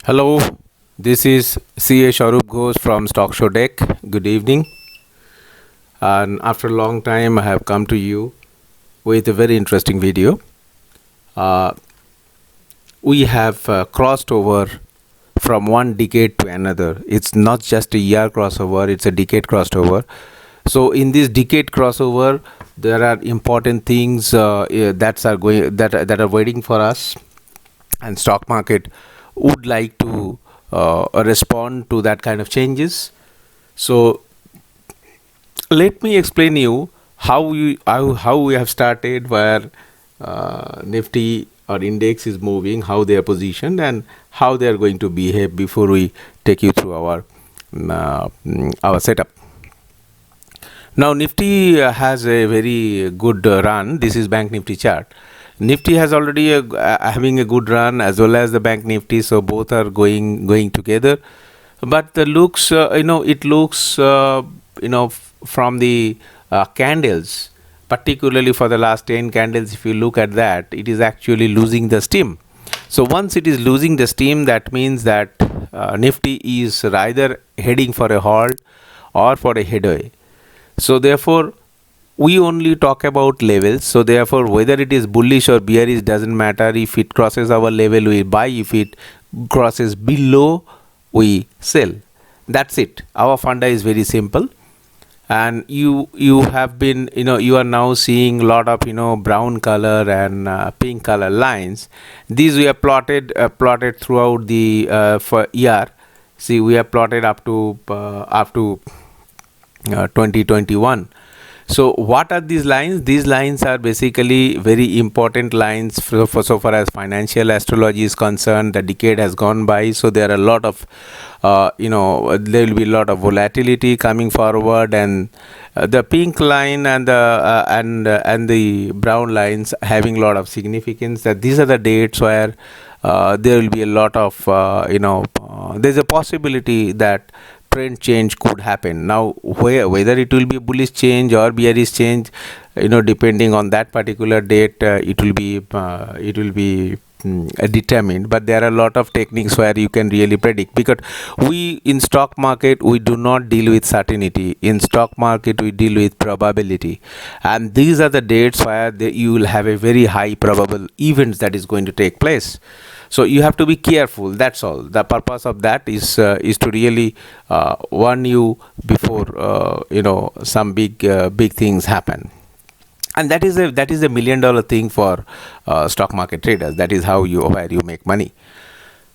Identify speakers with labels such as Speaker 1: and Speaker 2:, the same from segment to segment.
Speaker 1: Hello, this is CA Sharup Ghosh from Stock Show Deck. Good evening. And after a long time, I have come to you with a very interesting video. Uh, we have crossed over from one decade to another. It's not just a year crossover; it's a decade crossover. So, in this decade crossover, there are important things that are waiting for us, and stock market would like to respond to that kind of changes. So let me explain you how we have started, where Nifty or index is moving, how they are positioned, and how they are going to behave before we take you through our setup. Now Nifty has a very good run. This is Bank Nifty chart. Nifty has already having a good run as well as the Bank Nifty, so both are going together. But the looks, it looks, from the candles, particularly for the last 10 candles, if you look at that, it is actually losing the steam. So once it is losing the steam, that means that Nifty is either heading for a halt or for a headway. So therefore, we only talk about levels. So therefore, whether it is bullish or bearish doesn't matter. If it crosses our level, we buy. If it crosses below, we sell. That's it. Our funda is very simple. And you have been, you are now seeing a lot of, brown color and pink color lines. These we have plotted throughout the for year. See, we have plotted up to 2021. So what are these lines? These lines are basically very important lines so far as financial astrology is concerned. The decade has gone by, so there are a lot of, there will be a lot of volatility coming forward, and the pink line and the brown lines having a lot of significance. That these are the dates where there will be a lot of, there's a possibility that trend change could happen. Now whether it will be a bullish change or bearish change, depending on that particular date, it will be determined. But there are a lot of techniques where you can really predict, because we in stock market, we do not deal with certainty. In stock market, we deal with probability, and these are the dates where you will have a very high probable events that is going to take place. So you have to be careful. That's all. The purpose of that is to really warn you before some big things happen. And that is a $1 million thing for stock market traders. That is where you make money.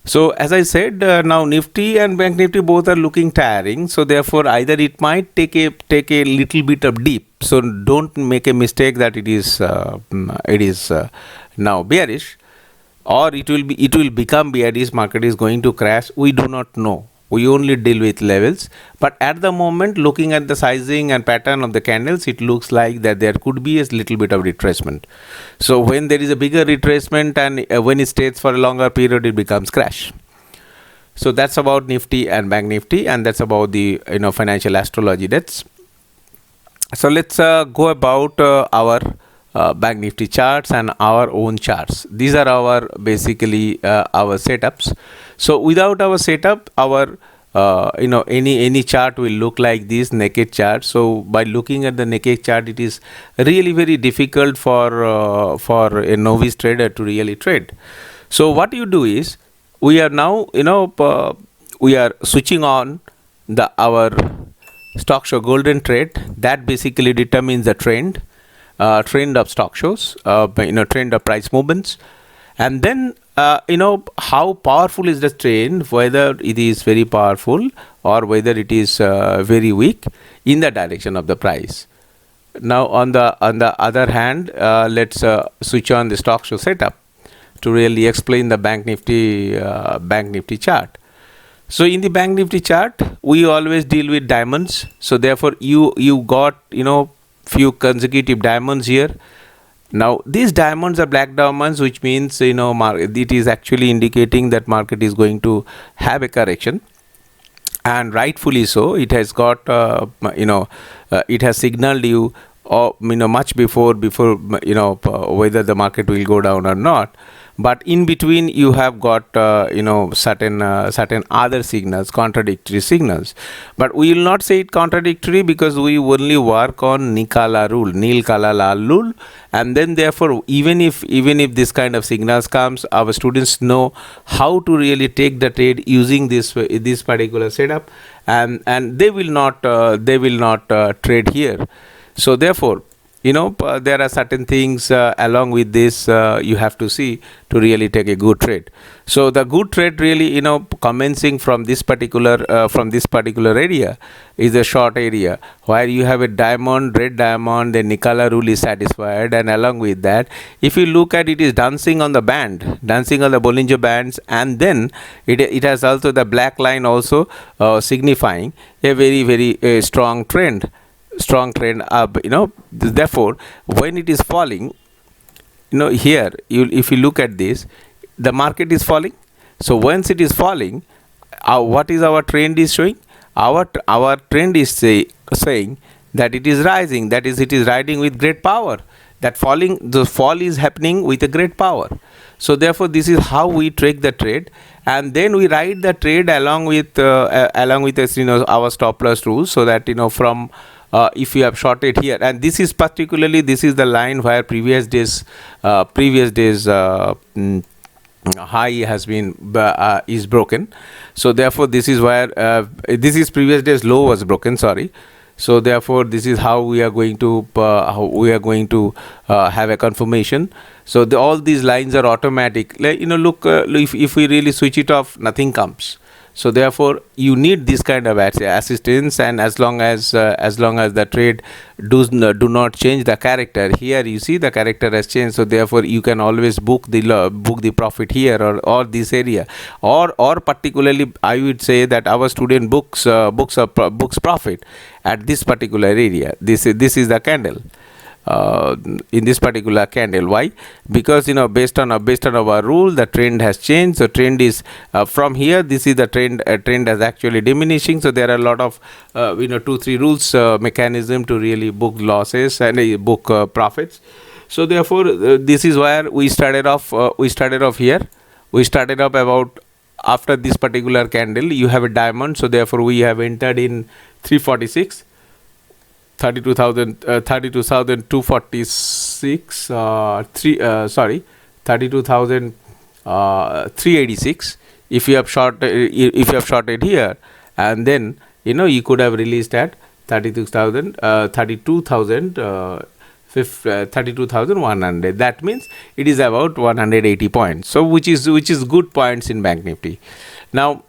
Speaker 1: So as I said, now Nifty and Bank Nifty both are looking tiring. So therefore, either it might take a little bit of dip. So don't make a mistake that it is now bearish, or it will become bearish. Market is going to crash. We do not know. We only deal with levels. But at the moment, looking at the sizing and pattern of the candles, it looks like that there could be a little bit of retracement. So when there is a bigger retracement and when it stays for a longer period, it becomes crash. So that's about Nifty and Bank Nifty, and that's about the financial astrology. So let's go about our Bank Nifty charts and our own charts. These are our basically our setups. So without our setup, our any chart will look like this naked chart. So by looking at the naked chart, it is really very difficult for a novice trader to really trade. So what you do is, we are now we are switching on our stock show golden thread that basically determines the trend of stock shows, trend of price movements, and then how powerful is the trend, whether it is very powerful or whether it is very weak in the direction of the price. Now on the other hand, let's switch on the stock show setup to really explain the Bank Nifty chart. So in the Bank Nifty chart, we always deal with diamonds. So therefore you got few consecutive diamonds here. Now these diamonds are black diamonds, which means it is actually indicating that market is going to have a correction, and rightfully so. It has got it has signaled you much before whether the market will go down or not. but in between you have got certain other signals, contradictory signals. But we will not say it contradictory, because we only work on Nikala rule, Nil Kala Lal rule, and then therefore even if this kind of signals comes, our students know how to really take the trade using this particular setup, and they will not trade here. So therefore, there are certain things along with this you have to see to really take a good trade. So the good trade really, commencing from this particular area is a short area where you have a diamond, red diamond, the Nikala rule is satisfied, and along with that, if you look at it, is dancing on the Bollinger Bands, and then it has also the black line also signifying a very very strong trend up. Therefore when it is falling, here if you look at this, the market is falling. So once it is falling, what is our trend is showing? Our trend is saying that it is rising, that is, it is riding with great power. That the fall is happening with a great power. So therefore this is how we take the trade, and then we ride the trade along with our stop loss rules, so that from if you have shorted here, and this is the line where previous days high has been is broken. So therefore this is where this is previous days low was broken, sorry. So therefore this is how we are going to have a confirmation. So all these lines are automatic. Look, if we really switch it off, nothing comes. So therefore you need this kind of assistance, and as long as the trade do not change the character, here you see the character has changed. So therefore you can always book the profit here or this area, or particularly I would say that our student books profit at this particular area. This is the candle. In this particular candle. Why? Because based on our rule, the trend has changed. So trend is from here, this is the trend is actually diminishing. So there are a lot of 2-3 rules mechanism to really book losses and book profits. So therefore this is where we started off here. We started up about after this particular candle. You have a diamond, so therefore we have entered in 346, 32,246 32,386. If you have shorted here, and then you could have released at 32,100. That means it is about 180 points. So which is good points in Bank Nifty. Now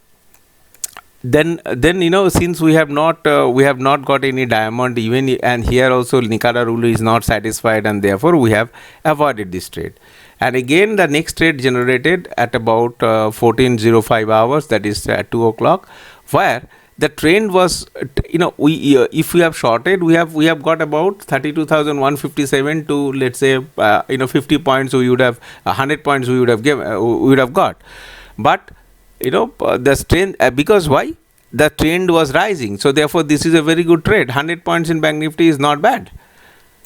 Speaker 1: then since we have not got any diamond even, and here also Nikala rule is not satisfied, and therefore we have avoided this trade. And again the next trade generated at about 14:05 hours, that is at 2 o'clock, where the trend was, if we have shorted, we have got about 32,157 to, let's say 50 points. We would have 100 points we would have got. But the trend, because why? The trend was rising. So therefore this is a very good trade. 100 points in Bank Nifty is not bad.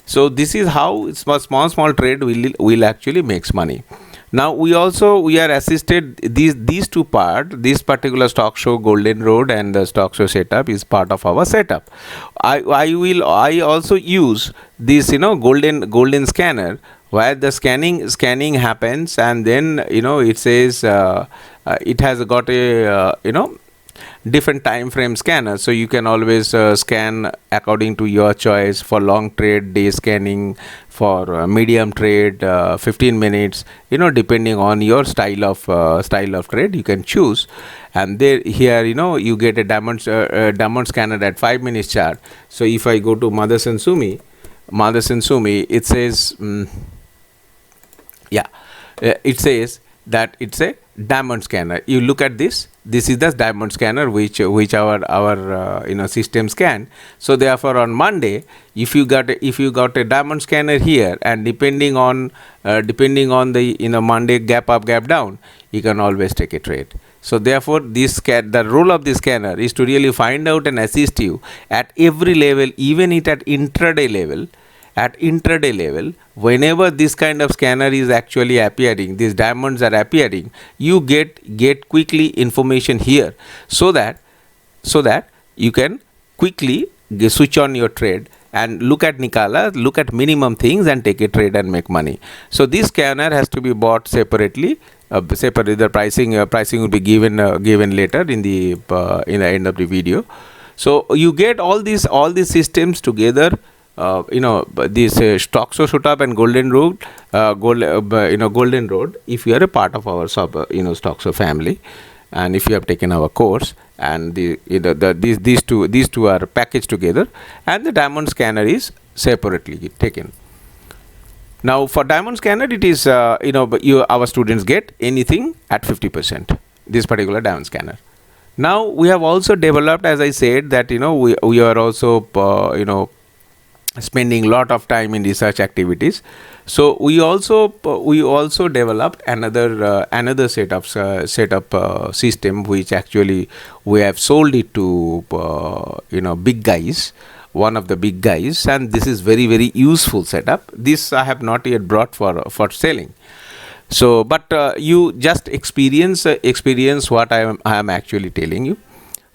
Speaker 1: So this is how small trade will actually makes money. Now we are assisted these two part. This particular stock show Golden Road and the stock show setup is part of our setup. I also use this golden scanner, where the scanning happens, and then it says it has got a different time frame scanner, so you can always scan according to your choice. For long trade, day scanning; for medium trade, 15 minutes, depending on your style of trade, you can choose. And here you get a diamond scanner at 5 minutes chart. So if I go to Motherson Sumi, it says it says that it's a diamond scanner. You look at this is the diamond scanner which our system scan. So therefore on Monday, if you got a diamond scanner here, and depending on the Monday gap up gap down, you can always take a trade. So therefore the role of this scanner is to really find out and assist you at every level, even at intraday level, at intraday level, whenever this kind of scanner is actually appearing, these diamonds are appearing, you get quickly information here, so that you can quickly switch on your trade and look at Nikala, look at minimum things and take a trade and make money. So this scanner has to be bought separately. Separately, the pricing will be given later in the end of the video. So you get all these systems together. This Stoxo Shootup and Golden Road, Golden Road. If you are a part of our Stoxo family, and if you have taken our course, and these two are packaged together, and the diamond scanner is separately taken. Now for diamond scanner, it is our students get anything at 50%. This particular diamond scanner. Now we have also developed, as I said, that we are also spending lot of time in research activities. So we also developed another set of system, which actually we have sold it to big guys, one of the big guys, and this is very useful setup. This I have not yet brought for selling. So but you just experience what I am actually telling you.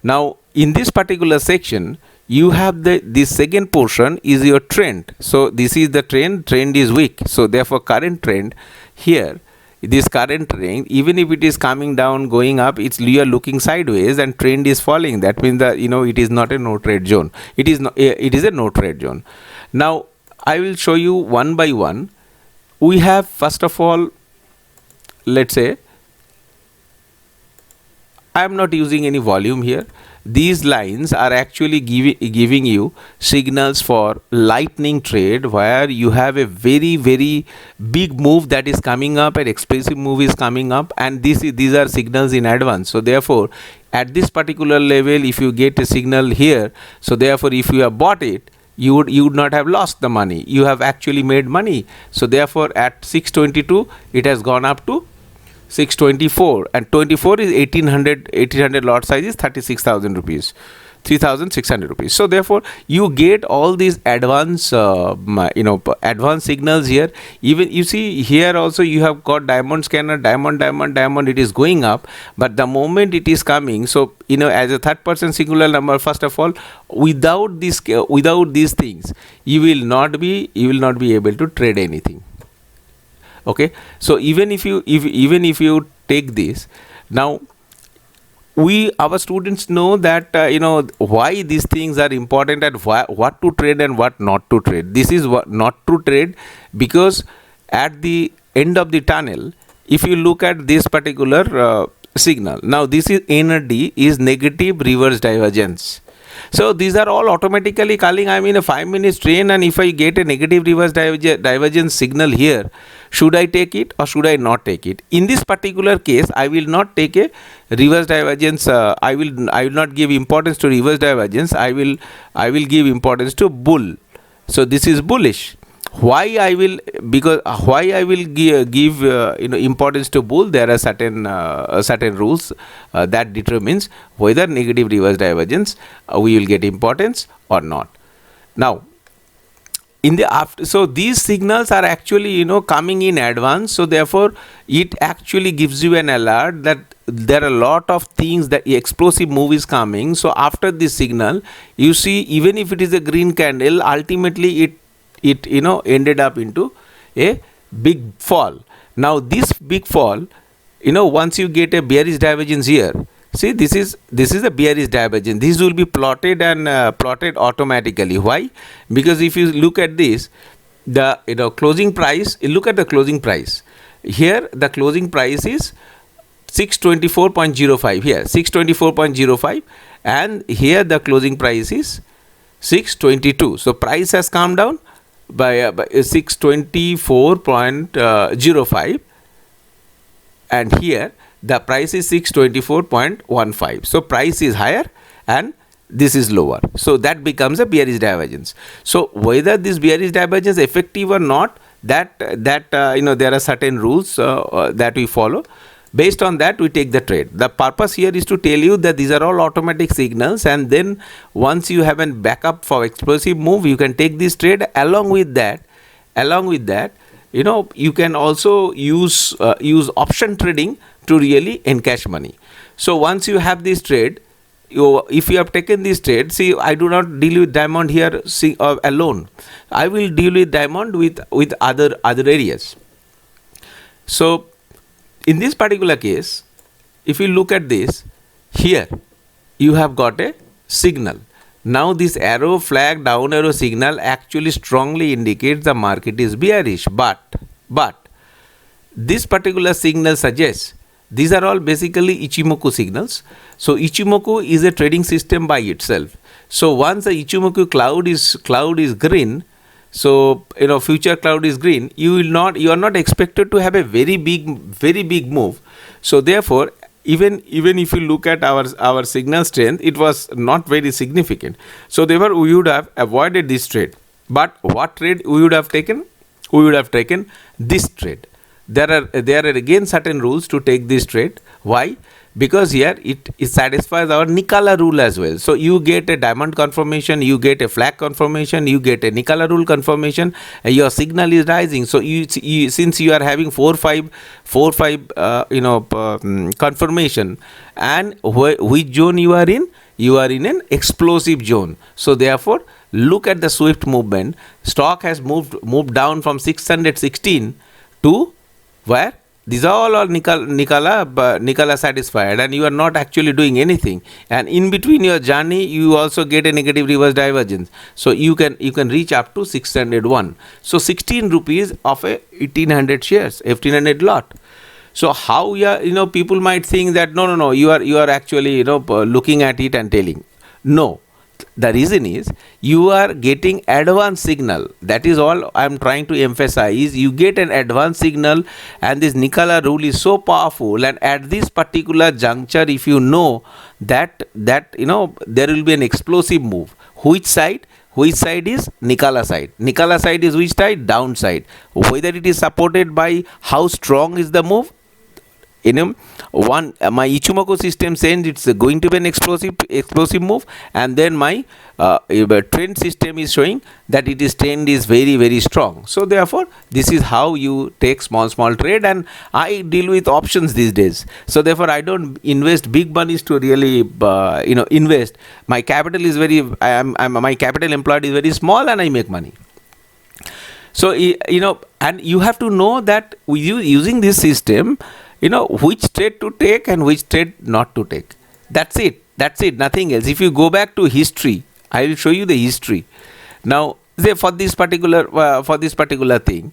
Speaker 1: Now in this particular section, you have this second portion is your trend. So this is the trend is weak, so therefore current trend here, this current trend, even if it is coming down, going up, you are looking sideways and trend is falling. That means that it is not a no trade zone. It is a no trade zone. Now I will show you one by one. We have, first of all, let's say I am not using any volume here. These lines are actually giving you signals for lightning trade, where you have a very big move that is coming up, an explosive move is coming up, and these are signals in advance. So therefore at this particular level, if you get a signal here, so therefore if you have bought it, you would not have lost the money, you have actually made money. So therefore at 622 it has gone up to 624, and 24 is 1800 lot size is 36,000 rupees, 3,600 rupees. So therefore you get all these advanced advanced signals here. Even you see here also you have got diamond scanner, diamond, it is going up, but the moment it is coming, so as a third person singular number, first of all, without these things, you will not be able to trade anything. Okay, so even if you take this, now our students know that why these things are important, and what to trade and what not to trade. This is what not to trade, because at the end of the tunnel, if you look at this particular signal, now this is ND is negative reverse divergence. So these are all automatically calling, I'm in a 5 minutes train, and if I get a negative reverse divergence signal here, should I take it or should I not take it? In this particular case, I will not take a reverse divergence. I will not give importance to reverse divergence. I will give importance to bull. So this is bullish. Why I will give importance to bull? There are certain rules that determines whether negative reverse divergence we will get importance or not. Now so these signals are actually coming in advance, so therefore it actually gives you an alert that there are a lot of things, that explosive move is coming. So after this signal, you see, even if it is a green candle, ultimately it ended up into a big fall. Now this big fall, once you get a bearish divergence here, see, this is a bearish divergence. This will be plotted and plotted automatically. Why? Because if you look at this, the closing price, look at the closing price here. The closing price is 624.05 here, 624.05, and here the closing price is 622. So price has come down by 624.05, and here the price is 624.15. So price is higher and this is lower, so that becomes a bearish divergence. So whether this bearish divergence effective or not, that there are certain rules that we follow. Based on that, we take the trade. The purpose here is to tell you that these are all automatic signals, and then once you have a backup for explosive move, you can take this trade. Along with that, you can also use option trading to really encash money. So once you have this trade, if you have taken this trade, see, I do not deal with diamond here alone. I will deal with diamond with other areas. So in this particular case, if you look at this, here you have got a signal. Now this arrow, flag, down arrow signal actually strongly indicates the market is bearish, but this particular signal suggests these are all basically Ichimoku signals. So Ichimoku is a trading system by itself. So once the Ichimoku cloud is green, so future cloud is green, you are not expected to have a very big move. So therefore, even if you look at our signal strength, it was not very significant. So therefore we would have avoided this trade. But what trade we would have taken? We would have taken this trade. There are again certain rules to take this trade. Why? Because here it satisfies our Nikkala rule as well. So you get a diamond confirmation, you get a flag confirmation, you get a Nikkala rule confirmation, your signal is rising. So since you are having 4-5 confirmation, and which zone you are in? You are in an explosive zone. So therefore, look at the swift movement. Stock has moved down from 616 to where? These are all Nikkala satisfied, and you are not actually doing anything. And in between your journey, you also get a negative reverse divergence. So you can reach up to 601. So 16 rupees of a 1800 shares, 1800 lot. So how people might think that no, you are actually looking at it and telling. No. The reason is you are getting advanced signal. That is all I am trying to emphasize. You get an advanced signal, and this Nikkala rule is so powerful. And at this particular juncture, if you know that there will be an explosive move. Which side? Which side is Nikkala side? Nikkala side is which side? Downside. Whether it is supported by how strong is the move. My Ichimoku system says it's going to be an explosive move, and then my trend system is showing that trend is very, very strong. So therefore, this is how you take small trade, and I deal with options these days. So therefore, I don't invest big monies to really invest. My capital is my capital employed is very small, and I make money. So and you have to know that using this system, which trade to take and which trade not to take. That's it, nothing else. If you go back to history, I will show you the history. Now, say for this particular thing,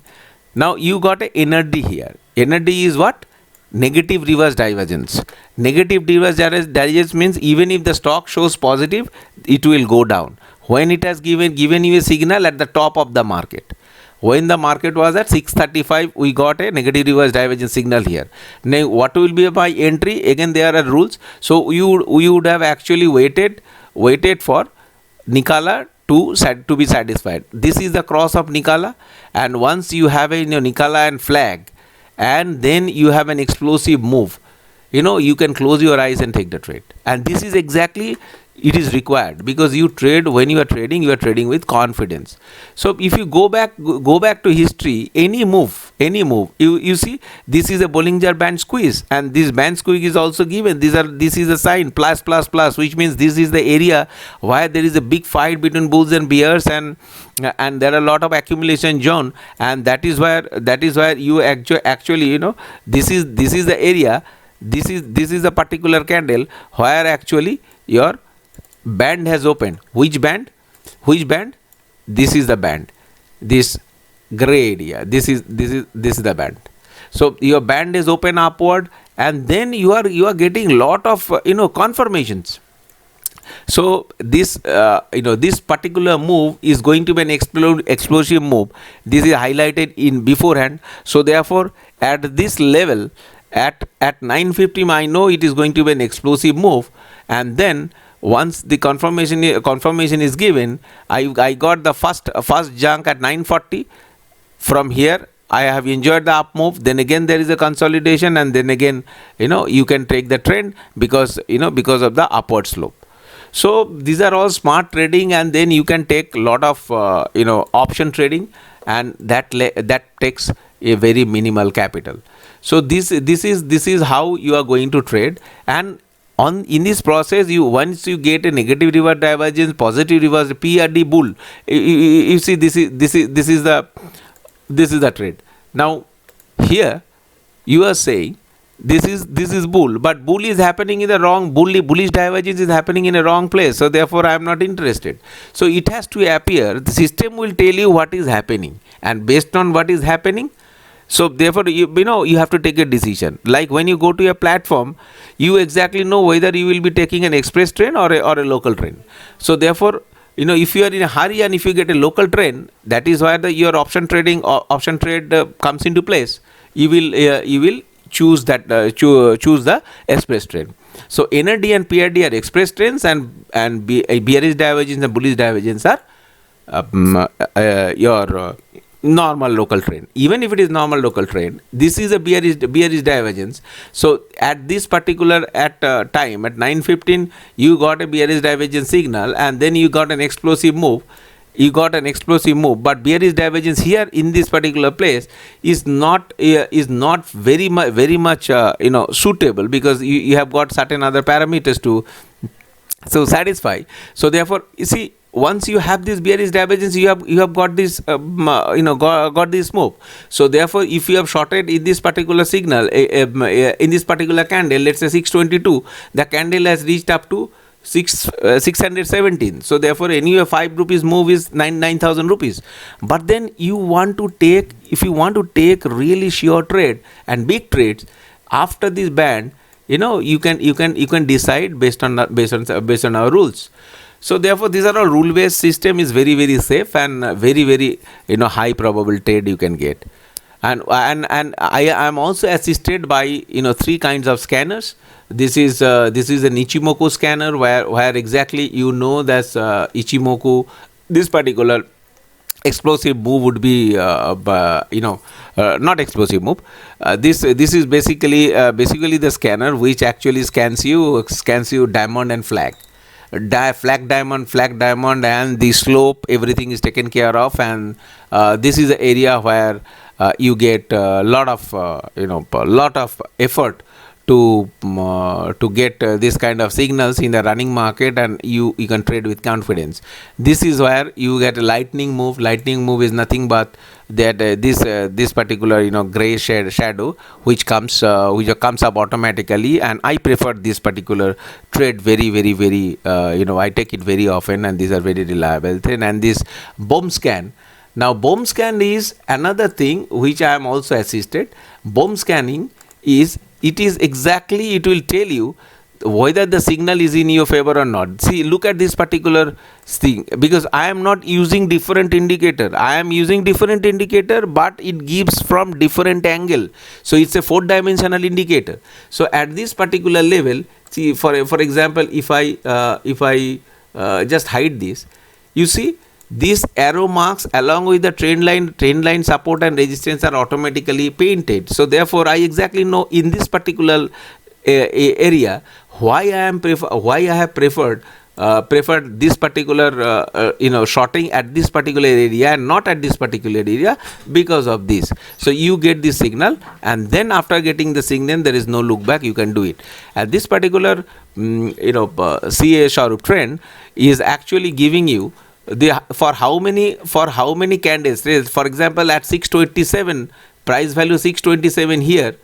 Speaker 1: now you got a NRD here. NRD is what? Negative reverse divergence. Negative reverse divergence means even if the stock shows positive, it will go down. When it has given you a signal at the top of the market. When the market was at 635, we got a negative reverse divergence signal here. Now, what will be my entry? Again, there are rules. So you would have actually waited for Nikkala to be satisfied. This is the cross of Nikkala, and once you have a Nikkala and flag, and then you have an explosive move, you can close your eyes and take the trade. And this is exactly it is required, because you trade, when you are trading with confidence. So if you go back to history, any move, you see this is a Bollinger Band squeeze, and this band squeeze is also given. This is a sign plus, which means this is the area where there is a big fight between bulls and bears, and there are a lot of accumulation zone, and that is where you actually this is the area. This is a particular candle where actually your band has opened. Which band? This is the band. This gray area. This is the band. So your band is open upward, and then you are getting lot of confirmations. So this this particular move is going to be an explosive move. This is highlighted in beforehand. So therefore, at this level, at 950, I know it is going to be an explosive move, and then once the confirmation is given, I got the first junk at 940. From here I have enjoyed the up move, then again there is a consolidation, and then again, you can take the trend because of the upward slope. So these are all smart trading, and then you can take a lot of option trading, and that takes a very minimal capital. So this is how you are going to trade. And in this process, once you get a negative reverse divergence, positive reverse PRD bull, you see this is the trade. Now here you are saying this is bull, but bull is happening in the wrong, bullish divergence is happening in a wrong place, so therefore I am not interested. So it has to appear, the system will tell you what is happening, and based on what is happening, so therefore you have to take a decision. Like when you go to a platform, you exactly know whether you will be taking an express train or a local train. So therefore, if you are in a hurry and if you get a local train, that is where your option trade comes into place. You will choose the express train. So NRD and PRD are express trains, and bearish divergence and bullish divergence are your normal local train. Even if it is normal local train, this is a bearish divergence. So at this particular time at 9:15, you got a bearish divergence signal, and then you got an explosive move. But bearish divergence here in this particular place is not very much suitable, because you have got certain other parameters to satisfy. So therefore, you see, once you have this bearish divergence, you have got this got this move. So therefore, if you have shorted in this particular signal, in this particular candle, let's say 622, the candle has reached up to 617. So therefore, anyway 5 rupees move is 9,000 rupees. But then if you want to take really sure trade and big trades after this band, you can decide based on our rules. So therefore, these are all rule based system, is very, very safe, and very, very high probable trade you can get. And I am also assisted by 3 kinds of scanners. This is an Ichimoku scanner, where exactly that's Ichimoku, this particular explosive move would be not explosive move. This is basically the scanner which actually scans you diamond and flag. Flag diamond, and the slope, everything is taken care of, and this is the area where you get a lot of effort to get this kind of signals in the running market, and you can trade with confidence. This is where you get a lightning move. Lightning move is nothing but that this particular gray shadow which comes up automatically, and I prefer this particular trade very, very, very I take it very often, and these are very reliable thing. And this bomb scan. Now bomb scan is another thing which I am also assisted. Bomb scanning it will tell you whether the signal is in your favor or not. See, look at this particular thing, because I am not using different indicator. I am using different indicator, but it gives from different angle. So it's a 4-dimensional indicator. So at this particular level, see, for example, if I just hide this, you see, these arrow marks along with the trend line support and resistance are automatically painted. So therefore, I exactly know in this particular area why I have preferred this particular shorting at this particular area and not at this particular area, because of this. So you get the signal, and then after getting the signal, there is no look back, you can do it. And this particular CA Sharup trend is actually giving you for how many candles. For example, at 627, price value 627 here,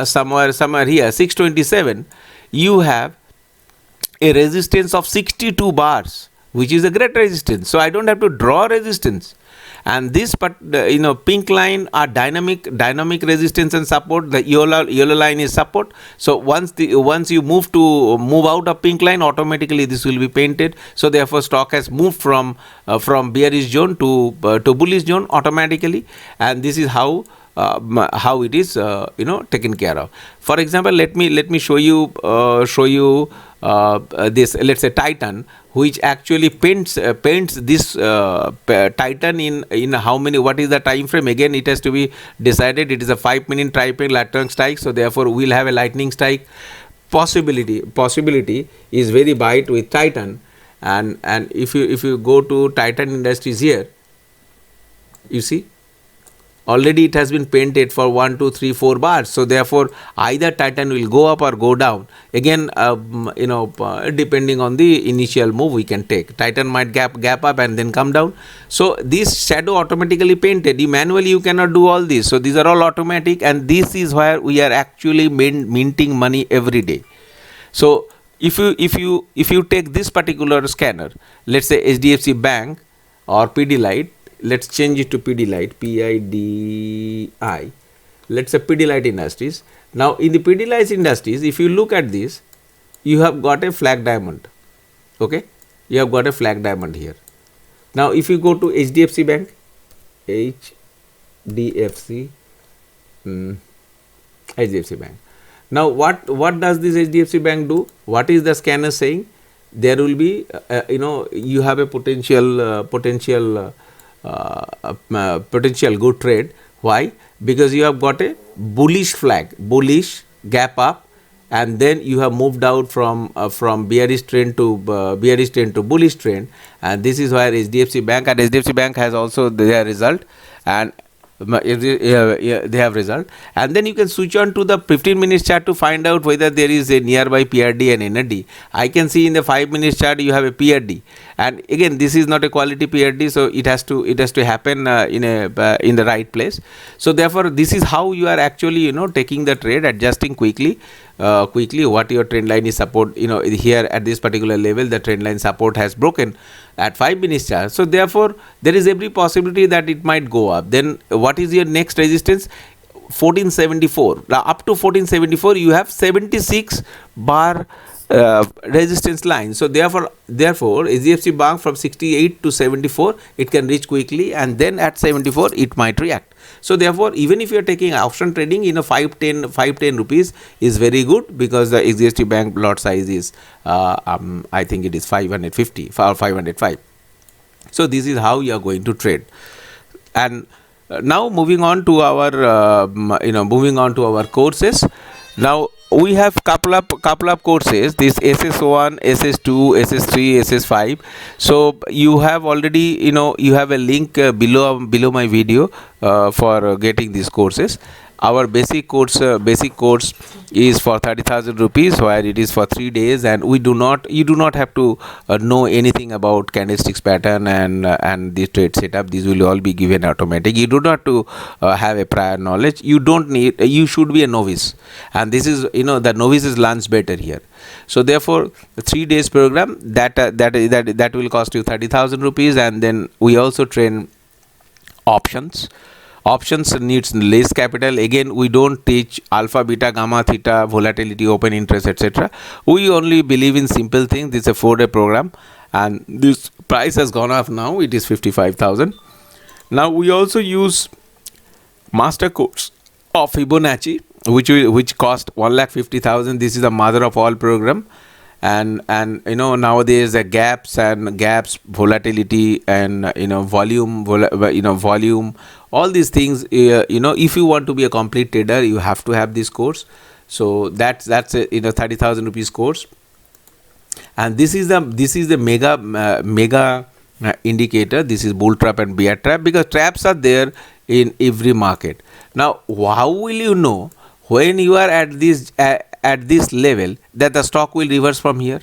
Speaker 1: somewhere here 627, you have a resistance of 62 bars, which is a great resistance. So I don't have to draw resistance. And this pink line are dynamic resistance and support. The yellow line is support. So once you move out of pink line, automatically this will be painted. So therefore, stock has moved from bearish zone to bullish zone automatically, and this is how how it is taken care of. For example, let me show you this, let's say Titan, which actually paints this Titan in how many, what is the time frame. Again, it has to be decided. It is a 5-minute typing lightning strike, so therefore we'll have a lightning strike possibility is very bright with Titan. And if you go to Titan Industries here, you see already it has been painted for 1 2 3 4 bars, so therefore either Titan will go up or go down. Again, depending on the initial move we can take, Titan might gap up and then come down. So this shadow automatically painted. Manually you cannot do all this, so these are all automatic, and this is where we are actually minting money every day. So if you take this particular scanner, let's say HDFC Bank or Pidilite, let's change it to Pidilite, PIDI. Let's say Pidilite Industries. Now in the Pidilite Industries, if you look at this, you have got a flag diamond. Okay, you have got a flag diamond here. Now if you go to HDFC Bank, HDFC Bank. Now what does this HDFC Bank do? What is the scanner saying? There will be you have a potential good trade. Why? Because you have got a bullish flag, bullish gap up, and then you have moved out from bearish trend to bullish trend, and this is where HDFC Bank has also their result, and they have result. And then you can switch on to the 15-minute chart to find out whether there is a nearby PRD and NRD. I can see in the 5-minute chart you have a PRD, and again this is not a quality PRD, so it has to happen in the right place. So therefore this is how you are actually taking the trade, adjusting quickly what your trend line is support. Here at this particular level the trend line support has broken at 5-minute chart, so therefore there is every possibility that it might go up. Then what is your next resistance? 1474. Now up to 1474 you have 76 bar resistance line. So therefore HDFC Bank from 68 to 74 it can reach quickly, and then at 74 it might react. So therefore even if you are taking option trading, 510 rupees is very good, because the HDFC Bank lot size is I think it is 550 or 505. So this is how you are going to trade. And now moving on to our courses. Now we have couple of courses, this SS1, SS2, SS3, SS5. So you have already you have a link below my video for getting these courses. Our basic course is for 30,000 rupees, where it is for 3 days, and you do not have to know anything about candlesticks pattern and the trade setup. These will all be given automatic. You do not to have a prior knowledge. You should be a novice, and this is the novices learns better here. So therefore 3 days program that will cost you 30,000 rupees. And then we also train options needs less capital. Again, we don't teach alpha, beta, gamma, theta, volatility, open interest, etc. We only believe in simple things. This is a 4-day program, and this price has gone up now. It is 55,000. Now we also use master course of Fibonacci, which cost 1,50,000. This is the mother of all program. And nowadays the gaps, volatility, and volume, all these things, if you want to be a complete trader, you have to have this course. So that's a 30,000 rupees course. And this is the mega indicator. This is bull trap and bear trap, because traps are there in every market. Now how will you know when you are at this level that the stock will reverse from here?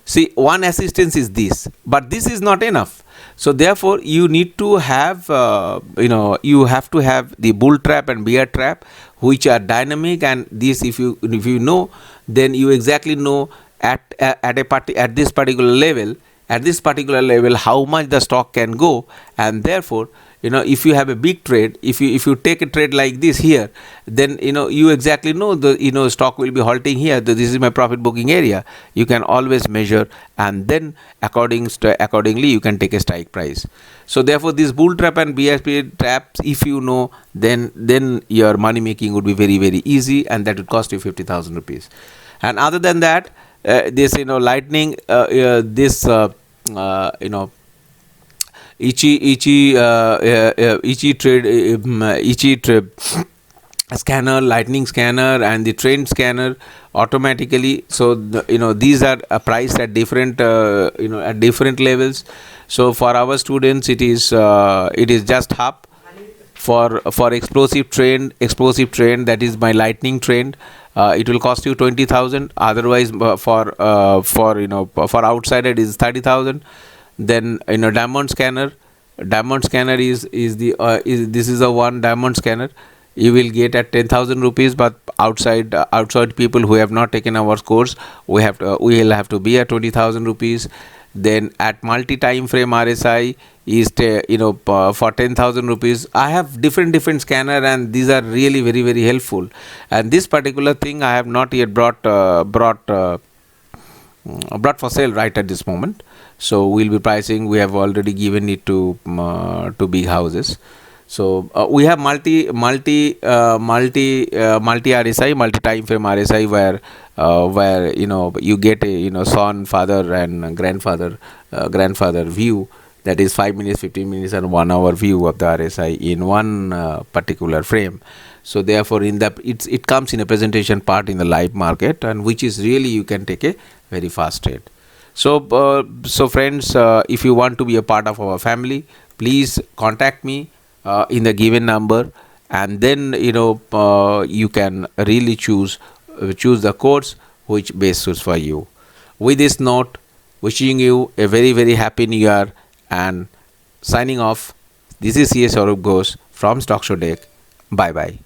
Speaker 1: See, one assistance is this, but this is not enough. So therefore you need to have you have to have the bull trap and bear trap, which are dynamic. And this, if you know, then you exactly know at this particular level how much the stock can go, and therefore if you have a big trade, if you take a trade like this here, then you exactly know the stock will be halting here. This is my profit booking area. You can always measure, and then accordingly you can take a strike price. So therefore, this bull trap and BSP traps, if you know, then your money making would be very, very easy, and that would cost you 50,000 rupees. And other than that, this lightning, this Ichi trade scanner, lightning scanner, and the trend scanner automatically. So these are priced at different at different levels. So for our students, it is just half. For explosive trend, that is my lightning trend, it will cost you 20,000. Otherwise, for outsider it is 30,000. Then diamond scanner, is this is a one diamond scanner. You will get at 10,000 rupees, but outside people who have not taken our course, we will have to be at 20,000 rupees. Then at multi time frame RSI is for 10,000 rupees. I have different scanner, and these are really very, very helpful. And this particular thing I have not yet brought for sale right at this moment. So we'll be pricing. We have already given it to big houses. So we have multi RSI, multi time frame RSI, where you get a son, father, and grandfather view. That is 5 minutes, 15 minutes, and 1 hour view of the RSI in one particular frame. So therefore, it comes in a presentation part in the live market, and which is really you can take a very fast trade. So friends, if you want to be a part of our family, please contact me in the given number, and then you can really choose the course which best suits for you. With this note, wishing you a very, very happy new year, and signing off. This is CS Saurabh Ghosh from StockShow Deck. Bye bye.